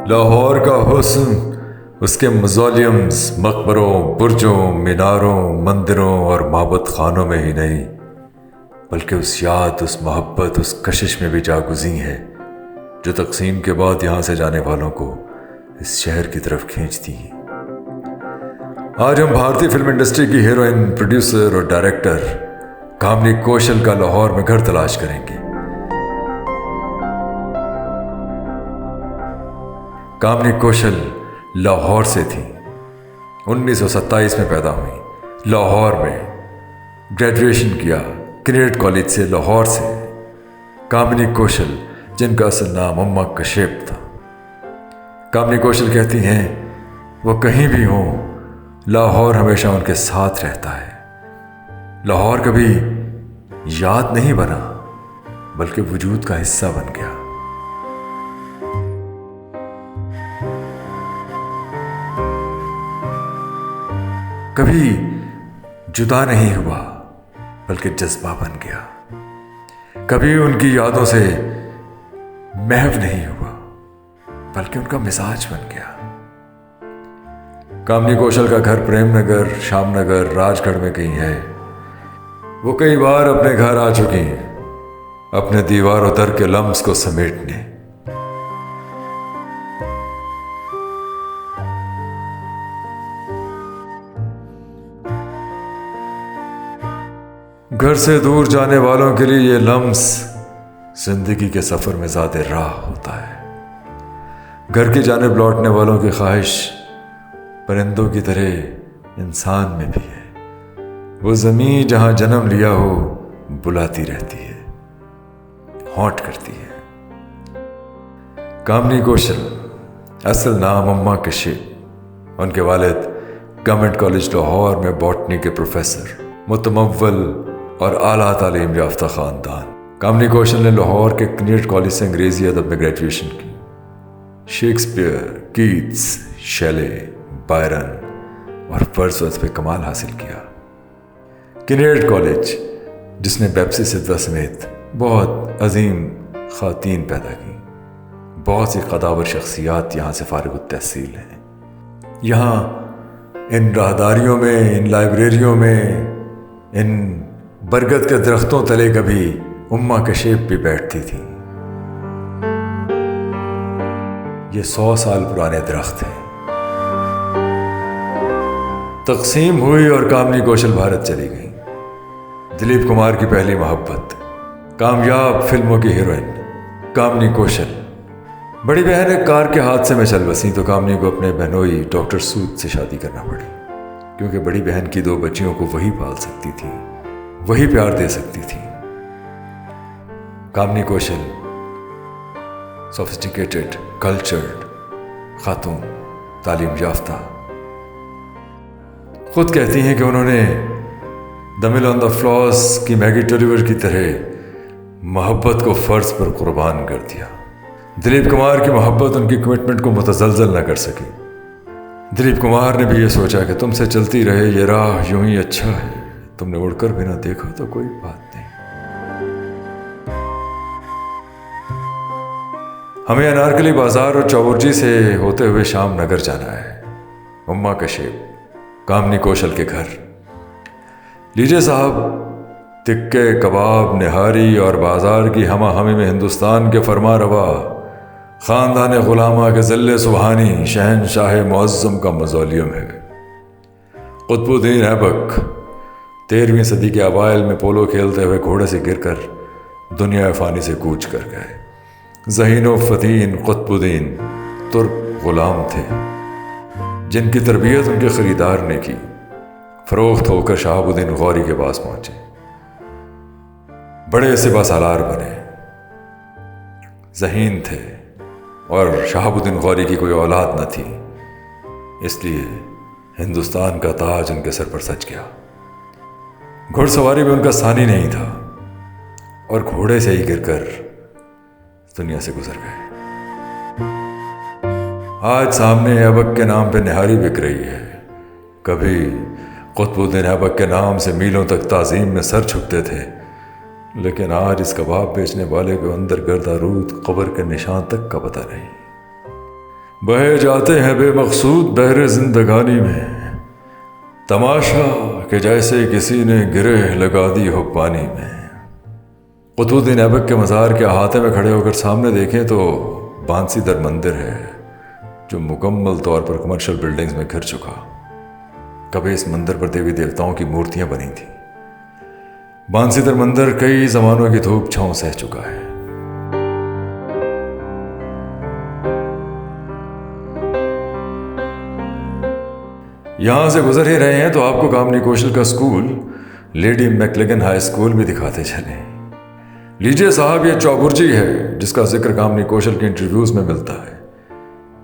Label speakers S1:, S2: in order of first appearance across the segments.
S1: लाहौर का हुस्न उसके मज़ोलियम्स, मकबरों, बुर्जों, मीनारों, मंदिरों और माबद खानों में ही नहीं, बल्कि उस याद, उस मोहब्बत, उस कशिश में भी जागुज़ी है जो तकसीम के बाद यहाँ से जाने वालों को इस शहर की तरफ खींचती है। आज हम भारतीय फिल्म इंडस्ट्री की हीरोइन, प्रोड्यूसर और डायरेक्टर कामनी कौशल का लाहौर में घर तलाश करेंगे। कामनी कौशल लाहौर से थी। 1927 में पैदा हुई, लाहौर में ग्रेजुएशन किया किनेट कॉलेज से, लाहौर से। कामनी कौशल, जिनका असल नाम अम्मा कशेप था। कामनी कौशल कहती हैं वो कहीं भी हों, लाहौर हमेशा उनके साथ रहता है। लाहौर कभी याद नहीं बना, बल्कि वजूद का हिस्सा बन गया। कभी जुदा नहीं हुआ, बल्कि जज्बा बन गया। कभी उनकी यादों से महव नहीं हुआ, बल्कि उनका मिजाज बन गया। कामनी कौशल का घर प्रेमनगर, शामनगर, राजगढ़ में कहीं है। वो कई बार अपने घर आ चुकी हैं, अपने दीवारों दर के लम्स को समेटने। घर से दूर जाने वालों के लिए ये लम्स जिंदगी के सफर में ज़्यादा राह होता है। घर की जानिब लौटने वालों की ख्वाहिश परिंदों की तरह इंसान में भी है। वो ज़मीन जहां जन्म लिया हो बुलाती रहती है, हॉट करती है। कामनी कौशल, असल नाम अम्मा कशेप। उनके वालिद गवर्नमेंट कॉलेज लाहौर में बॉटनी के प्रोफेसर, मुतमव्वल और आला तालीम याफ्ता ख़ानदान। कामनी कौशल ने लाहौर के किनेट कॉलेज से अंग्रेज़ी अदब में ग्रेजुएशन की। शेक्सपियर, कीट्स, शेले, बायरन और वर्ड्सवर्थ पे कमाल हासिल किया। किनेट कॉलेज, जिसने पेप्सी सिद्धा समेत बहुत अजीम ख़ातीन पैदा की, बहुत सी कदावर शख्सियात यहाँ से फारिग तहसील हैं। यहाँ इन राहदारियों में, इन लाइब्रेरियों में, इन बरगद के दरख्तों तले कभी उम्मा कशेप भी बैठती थी। ये 100 साल पुराने दरख्त हैं। तकसीम हुई और कामनी कौशल भारत चली गई। दिलीप कुमार की पहली मोहब्बत, कामयाब फिल्मों की हीरोइन कामनी कौशल। बड़ी बहन एक कार के हादसे में चल बसी तो कामनी को अपने बहनोई डॉक्टर सूद से शादी करना पड़ी, क्योंकि बड़ी बहन की 2 बच्चियों को वही पाल सकती थी, वही प्यार दे सकती थी। कामनी कौशल सोफिस्टिकेटेड, कल्चर्ड खातून, तालीम याफ्ता। खुद कहती हैं कि उन्होंने the mill on the floss की मैगी टोलिवर की तरह मोहब्बत को फर्ज पर कुर्बान कर दिया। दिलीप कुमार की मोहब्बत उनकी कमिटमेंट को मुतज़लज़ल न कर सकी। दिलीप कुमार ने भी ये सोचा कि तुमसे चलती रहे ये राह यूं ही अच्छा है, तुमने उड़कर भी ना देखा तो कोई बात नहीं। हमें अनारकली बाजार और चौबुर्जी से होते हुए शाम नगर जाना है। उम्मा कशेप, कामनी कौशल के घर। लीजिए साहब, तिक्के, कबाब, निहारी और बाजार की हमा हमी में हिंदुस्तान के फरमा रवा ख़ानदान ग़ुलामा के ज़िल्ले सुबहानी शहनशाह मुअज़्ज़म का मज़ोलियम है। क़ुत्बुद्दीन ऐबक 13वीं सदी के अवाइल में पोलो खेलते हुए घोड़े से गिरकर दुनिया फ़ानी से कूच कर गए। ज़हीनो फ़तीन क़ुत्बुद्दीन तुर्क ग़ुलाम थे, जिनकी तरबियत उनके ख़रीदार ने की। फ़रोख्त होकर शहाबुद्दीन गौरी के पास पहुँचे, बड़े सिपा सालार बने। ज़हीन थे और शहाबुद्दीन गौरी की कोई औलाद न थी, इसलिए हिंदुस्तान का ताज उनके सर पर सज गया। घुड़सवारी में उनका सानी नहीं था और घोड़े से ही गिरकर दुनिया से गुजर गए। आज सामने ऐबक के नाम पे निहारी बिक रही है। कभी क़ुत्बुद्दीन ऐबक के नाम से मीलों तक ताज़ीम में सर झुकते थे, लेकिन आज इस कबाब बेचने वाले को अंदर गर्दारूद कब्र के निशान तक का पता नहीं। बहे जाते हैं बेमकसूद बहरे जिंदगानी में, तमाशा कि जैसे किसी ने गिरह लगा दी हो पानी में। कुतुबुद्दीन ऐबक के मज़ार के अहाते में खड़े होकर सामने देखें तो बांसीदर मंदिर है जो मुकम्मल तौर पर कमर्शियल बिल्डिंग्स में घिर चुका। कभी इस मंदिर पर देवी देवताओं की मूर्तियां बनी थी। बांसीदर मंदिर कई जमानों की धूप छांव सह चुका है। यहां से गुजर ही रहे हैं तो आपको कामनी कौशल का स्कूल लेडी मैकलेगन हाई स्कूल भी दिखाते चले। लीजिए साहब, ये चौबुर्जी है जिसका जिक्र कामनी कौशल के इंटरव्यूज में मिलता है।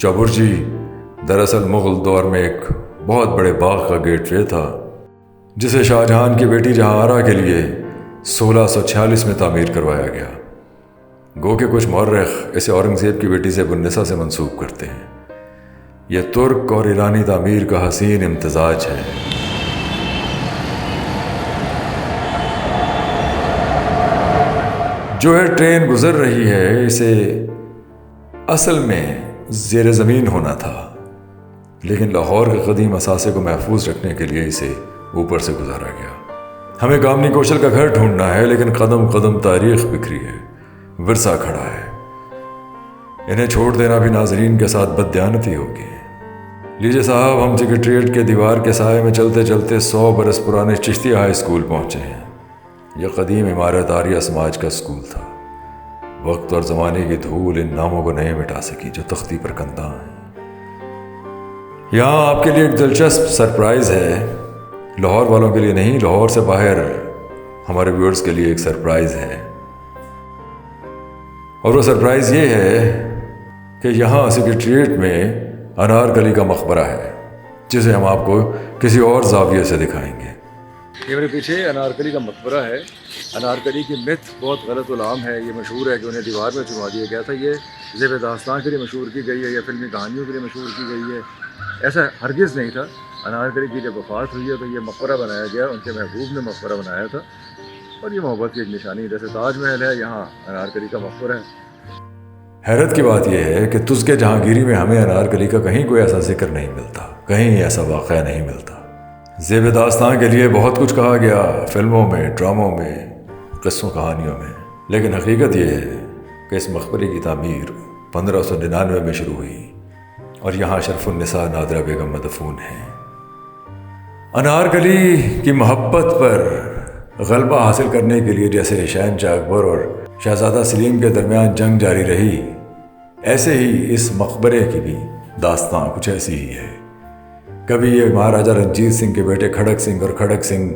S1: चौबुर्जी दरअसल मुगल दौर में एक बहुत बड़े बाग का गेटवे था जिसे शाहजहां की बेटी जहांआरा के लिए 1646 में तामीर करवाया गया। गो के कुछ मौर्रख इसे औरंगजेब की बेटी ज़ैबुन्निसा से मंसूब करते हैं। यह तुर्क और ईरानी तामीर का हसीन इम्तजाज है। जो है ट्रेन गुजर रही है, इसे असल में ज़ेर ज़मीन होना था, लेकिन लाहौर के कदीम असासे को महफूज रखने के लिए इसे ऊपर से गुजारा गया। हमें कामनी कौशल का घर ढूंढना है, लेकिन कदम कदम तारीख बिखरी है, विरसा खड़ा है। इन्हें छोड़ देना भी नाजरीन के साथ बददियानती होगी। लीजिए साहब, हम सेक्रेटरीट के दीवार के साए में चलते चलते 100 बरस पुराने चिश्तिया हाई स्कूल पहुंचे हैं। यह कदीम इमारत आर्या समाज का स्कूल था। वक्त और ज़माने की धूल इन नामों को नहीं मिटा सकी जो तख्ती पर कंधा हैं। यहाँ आपके लिए एक दिलचस्प सरप्राइज़ है। लाहौर वालों के लिए नहीं, लाहौर से बाहर हमारे व्यूअर्स के लिए एक सरप्राइज़ है। और वो सरप्राइज़ ये है कि यहाँ सेक्रेटरीट में अनारकली का मकबरा है, जिसे हम आपको किसी और जाविये से दिखाएंगे। ये मेरे पीछे अनारकली का मकबरा है। अनारकली की मिथ बहुत गलत उलाम है। ये मशहूर है कि उन्हें दीवार में चुनवा दिया गया था। ये ज़ेब दास्तान के लिए मशहूर की गई है या फिल्मी कहानियों के लिए मशहूर की गई है। ऐसा हरगिज़ नहीं था। अनारकली की जब वफ़ात हुई है तो ये मकबरा बनाया गया, उनके महबूब ने मकबरा बनाया था और ये मोहब्बत की एक निशानी। जैसे ताजमहल है, यहाँ अनारकली का मकबरा है। हैरत की बात यह है कि तुज़के जहांगीरी में हमें अनारकली का कहीं कोई ऐसा जिक्र नहीं मिलता, कहीं ऐसा वाक़या नहीं मिलता। ज़ेब दास्तान के लिए बहुत कुछ कहा गया फिल्मों में, ड्रामों में, क़िस्सों कहानियों में, लेकिन हकीकत यह है कि इस मकबरे की तामीर 1599 में शुरू हुई और यहाँ शरफुन्निसा नादिरा बेगम मदफून है। अनारकली की मोहब्बत पर गलबा हासिल करने के लिए जैसे शहंशाह अकबर और शहजादा सलीम के दरमियान जंग जारी रही, ऐसे ही इस मकबरे की भी दास्तां कुछ ऐसी ही है। कभी ये महाराजा रंजीत सिंह के बेटे खड़क सिंह और खड़क सिंह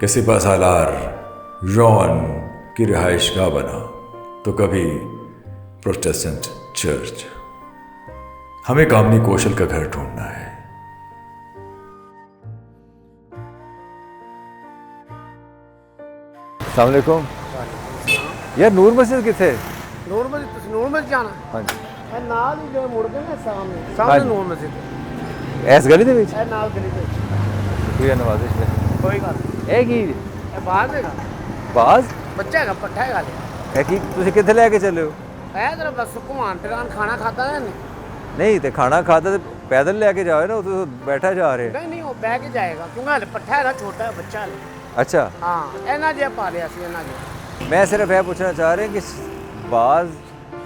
S1: के सिपह सालार जॉन की रिहाइश गाह बना, तो कभी प्रोटेस्टेंट चर्च। हमें कामनी कौशल का घर ढूंढना है। अस्सलाम वालेकुम यार, नूर मस्जिद किथे?
S2: नूर मस्जिद जाना?
S1: हाँ जी,
S2: ਇਹ ਨਾਲ ਹੀ ਜੋ ਮੁੜ ਕੇ ਨਾ ਸਾਹਮਣੇ ਨੂਰ ਮਸਜਿਦ
S1: इस गली ਦੇ ਵਿੱਚ?
S2: ਇਹ ਨਾਲ ਗਲੀ ਦੇ
S1: शुक्रिया नवाजिश ने।
S2: ਕੋਈ ਗੱਲ
S1: ਇਹ ਕੀ
S2: ਇਹ ਬਾਹਰ ਹੈਗਾ
S1: ਬਾਜ਼?
S2: ਬੱਚਾ ਹੈਗਾ, ਪੱਠਾ ਹੈਗਾ ਲੈ।
S1: ਇਹ ਕੀ ਤੁਸੀਂ ਕਿੱਥੇ ਲੈ ਕੇ ਚੱਲੇ ਹੋ?
S2: ਇਹ ਜਰਾ ਬਸ ਘੁਮਾਣ ਫਿਰਾਨ ਖਾਣਾ ਖਾਦਾ ਹੈ
S1: ਨਹੀਂ ਤੇ ਖਾਣਾ ਖਾਦਾ ਤੇ ਪੈਦਲ ਲੈ ਕੇ ਜਾਓ ਨਾ, ਤੁਸੀਂ ਬੈਠਾ ਜਾ ਰਹੇ।
S2: ਨਹੀਂ ਨਹੀਂ ਉਹ ਬਹਿ ਕੇ ਜਾਏਗਾ ਕਿਉਂਕਿ ਹਲੇ ਪੱਠਾ ਹੈਗਾ, ਛੋਟਾ ਹੈ ਬੱਚਾ ਹਲੇ।
S1: ਅੱਛਾ,
S2: ਹਾਂ ਇਹਨਾਂ ਜਿਹਾ ਪਾ ਲਿਆ ਸੀ ਇਹਨਾਂ ਜਿਹਾ।
S1: ਮੈਂ ਸਿਰਫ ਇਹ ਪੁੱਛਣਾ ਚਾਹ ਰਿਹਾ ਕਿ ਬਾਜ਼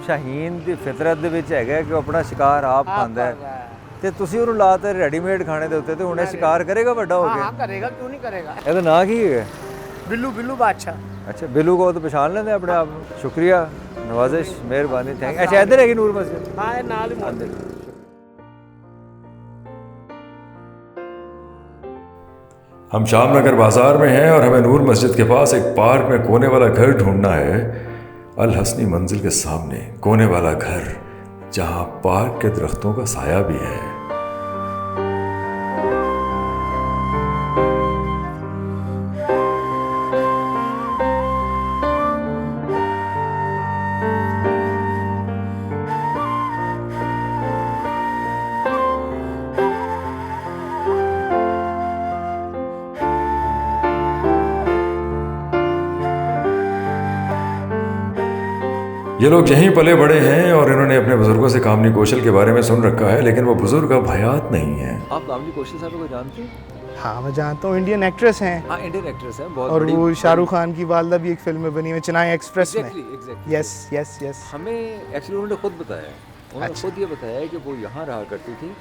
S1: ਸ਼ਾਹੀਨ ਦੀ ਫਿਤਰਤ ਦੇ ਵਿੱਚ ਹੈਗਾ ਕਿ ਉਹ ਆਪਣਾ ਸ਼ਿਕਾਰ ਆਪ ਖਾਂਦਾ ਹੈ, ਤੇ ਤੁਸੀਂ ਉਹਨੂੰ ਲਾਤੇ ਰੈਡੀਮੇਡ ਖਾਣੇ ਦੇ ਉੱਤੇ, ਤੇ ਹੁਣ ਇਹ ਸ਼ਿਕਾਰ ਕਰੇਗਾ ਵੱਡਾ ਹੋ
S2: हाँ
S1: ਕੇ?
S2: हाँ करेगा, क्यों नहीं करेगा।
S1: ਇਹਦਾ ਨਾਂ ਕੀ ਹੈ?
S2: बिल्लू बिल्लू बादशाह।
S1: अच्छा, बिल्लू को तो पहचान लेते अपने आप। शुक्रिया, नवाजिश, मेहरबानी, थैंक। अच्छा, इधर है कि नूर मस्जिद?
S2: हाँ ये नाल ही मुड़।
S1: हम शामनगर बाजार में हैं और हमें नूर मस्जिद के पास एक पार्क में कोने वाला घर ढूंढना है। अल हसनी मंजिल के सामने कोने वाला घर, जहां पार्क के दरख्तों का साया भी है। ये लोग यहीं पले बड़े हैं और इन्होंने अपने बुजुर्गों से कामनी कौशल के बारे में सुन रखा है, लेकिन वो बुजुर्ग अब हयात नहीं है।
S3: आप कामनी कौशल साहब को जानते हैं?
S2: हाँ मैं जानता हूँ, इंडियन एक्ट्रेस हैं।
S3: हाँ, इंडियन एक्ट्रेस है, बहुत
S2: और
S3: बड़ी।
S2: वो शाहरुख खान की वालदा भी एक फिल्म में बनी हुई है, चेन्नई एक्सप्रेस में।
S3: एग्जैक्टली।
S2: Yes yes yes.
S3: हमें एक्चुअली उन्होंने खुद बताया, उन्होंने
S2: अच्छा।
S3: खुद ये बताया है कि वो यहाँ रहा करती थी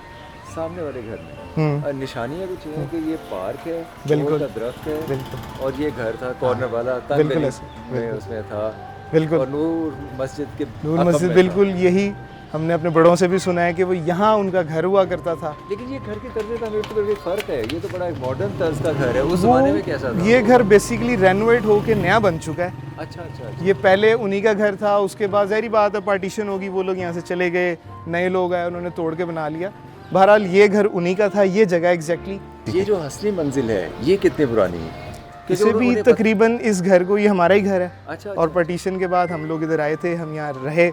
S3: सामने वाले घर में। और निशानियाँ कुछ हैं कि ये पार्क है,
S2: बिल्कुल।
S3: का दरख्त है,
S2: बिल्कुल
S3: और ये घर था कॉर्नर वाला,
S2: बिल्कुल
S3: तंग
S2: ऐसे,
S3: में
S2: बिल्कुल।
S3: उसमें था।
S2: बिल्कुल।
S3: और नूर मस्जिद के
S2: नूर
S3: अकब
S2: मस्जिद,
S3: में
S2: बिल्कुल यही हमने अपने बड़ों से भी सुना है कि वो यहाँ उनका घर हुआ करता था।
S3: था। लेकिन ये घर के तर्ज तामीर तो एक फ़र्क है, ये तो बड़ा एक मॉडर्न तर्ज का घर है। उस
S2: वो
S3: ज़माने में कैसा था?
S2: ये घर बेसिकली रेनोवेट होके नया बन चुका है।
S3: अच्छा अच्छा अच्छा।
S2: ये पहले उन्हीं का घर था, उसके बाद ज़ाहिर बात है पार्टीशन होगी, वो लोग यहाँ से चले गए, नए लोग आए, उन्होंने तोड़ के बना लिया। बहरहाल ये घर उन्हीं का था, ये जगह एग्जैक्टली।
S3: ये जो हसनी मंजिल है ये कितनी पुरानी है? कि जो
S2: इसे भी
S3: उन्होंने
S2: तकरीबन इस घर को, ये हमारा ही घर है।
S3: अच्छा,
S2: और पार्टीशन के बाद हम लोग इधर आए थे, हम यहाँ रहे,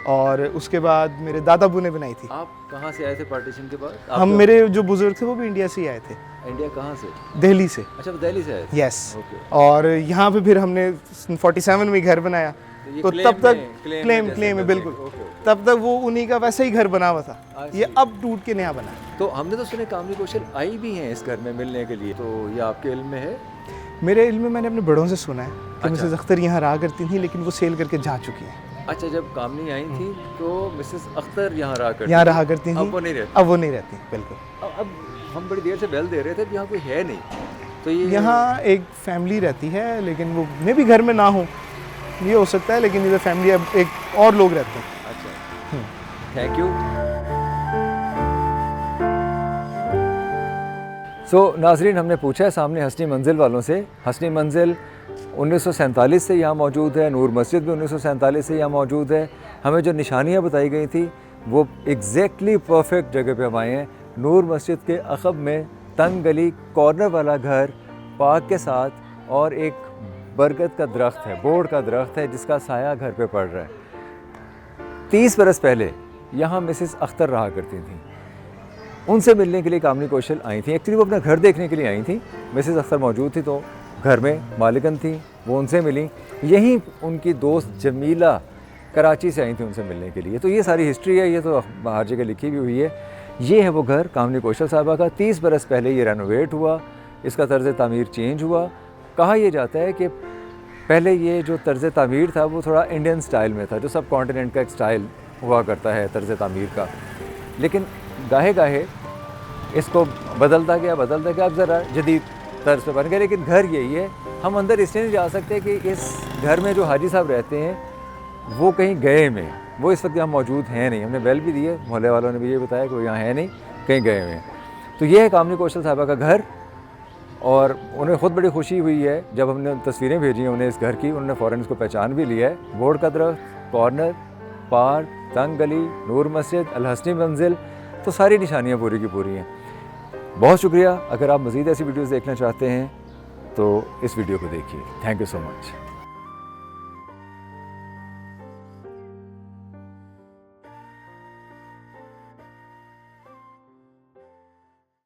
S2: और उसके बाद मेरे दादा बू ने बनाई थी।
S3: आप कहाँ से आए थे पार्टीशन के बाद? आप
S2: हम मेरे जो बुजुर्ग थे वो भी इंडिया से ही आए थे,
S3: इंडिया कहाँ से?
S2: दिल्ली से।
S3: अच्छा, वो दिल्ली से आए थे।
S2: यस।
S3: ओके।
S2: और यहाँ पे फिर हमने 47 में घर बनाया,
S3: ये
S2: तो
S3: claim
S2: तब तक
S3: में- claim में
S2: क्लेम
S3: जैसे
S2: क्लेम है
S3: करते
S2: बिल्कुल।
S3: हैं। Okay, okay.
S2: तब तक वो उन्हीं का वैसा ही घर बना हुआ था,
S3: I
S2: ये
S3: see।
S2: अब टूट के नया बना है।
S3: तो हमने तो सुने कामनी कौशल आई भी हैं इस घर में मिलने के लिए, तो ये आपके इल्म में है?
S2: मेरे इल्म में मैंने अपने बड़ों से सुना है कि
S3: अच्छा।
S2: मिसेस अख्तर यहाँ रहा करती थी, लेकिन वो सेल करके जा चुकी हैं।
S3: अच्छा, जब कामनी आई थी तो मिसेस अख्तर यहाँ रहा करती
S2: यहाँ
S3: थी।
S2: रहा करती थी,
S3: अब वो नहीं रहती।
S2: अब वो नहीं रहती बिल्कुल।
S3: अब हम बड़ी देर से बेल दे रहे थे, यहाँ कोई है नहीं, तो ये
S2: यहाँ एक फैमिली रहती है, लेकिन वो मैं भी घर में ना हूँ, ये हो सकता है, लेकिन इधर फैमिली अब एक और लोग रहते हैं।
S3: अच्छा, थैंक यू। नाजरीन, हमने पूछा है सामने हसनी मंजिल वालों से। हसनी मंजिल 1947 से यहाँ मौजूद है, नूर मस्जिद भी 1947 से यहाँ मौजूद है। हमें जो निशानियाँ बताई गई थी वो एग्जैक्टली परफेक्ट जगह पे हम आए हैं। नूर मस्जिद के अकब में तंग गली, कॉर्नर वाला घर, पार्क के साथ, और एक बरगद का दरख्त है, बोर्ड का दरख्त है जिसका साया घर पे पड़ रहा है। 30 बरस पहले यहाँ मिसेस अख्तर रहा करती थी। उनसे मिलने के लिए कामनी कौशल आई थी। एक्चुअली वो अपना घर देखने के लिए आई थी। मिसेस अख्तर मौजूद थी तो घर में मालिकन थी, वो उनसे मिली। यहीं उनकी दोस्त जमीला कराची से आई थी उनसे मिलने के लिए। तो ये सारी हिस्ट्री है, ये तो हर जगह लिखी भी हुई है। ये है वो घर कामनी कौशल साहबा का। 30 बरस पहले ये रेनोवेट हुआ, इसका तर्ज तामीर चेंज हुआ। कहा यह जाता है कि पहले ये जो तर्ज तामीर था वो थोड़ा इंडियन स्टाइल में था, जो सब कॉन्टिनेंट का एक स्टाइल हुआ करता है तर्ज तामीर का, लेकिन गाहे गाहे इसको बदलता गया, अब ज़रा जदीद तर्ज पे बन गया। लेकिन घर यही है। हम अंदर इसलिए नहीं जा सकते कि इस घर में जो हाजी साहब रहते हैं वो कहीं गए में, वो इस वक्त यहाँ मौजूद हैं नहीं। हमने बेल भी दी है, मोहल्ले वालों ने भी ये बताया कि वो यहाँ है नहीं, कहीं गए हुए हैं। तो ये है कामनी कौशल साहबा का घर, और उन्हें ख़ुद बड़ी खुशी हुई है जब हमने तस्वीरें भेजी हैं उन्हें इस घर की। उन्होंने फ़ौरन इसको पहचान भी लिया है। बोर्ड का दरख्त, कॉर्नर, पार्क, तंग गली, नूर मस्जिद, अल हसनी मंजिल, तो सारी निशानियाँ पूरी की पूरी हैं। बहुत शुक्रिया। अगर आप मज़ीद ऐसी वीडियोज़ देखना चाहते हैं तो इस वीडियो को देखिए। Thank you so much.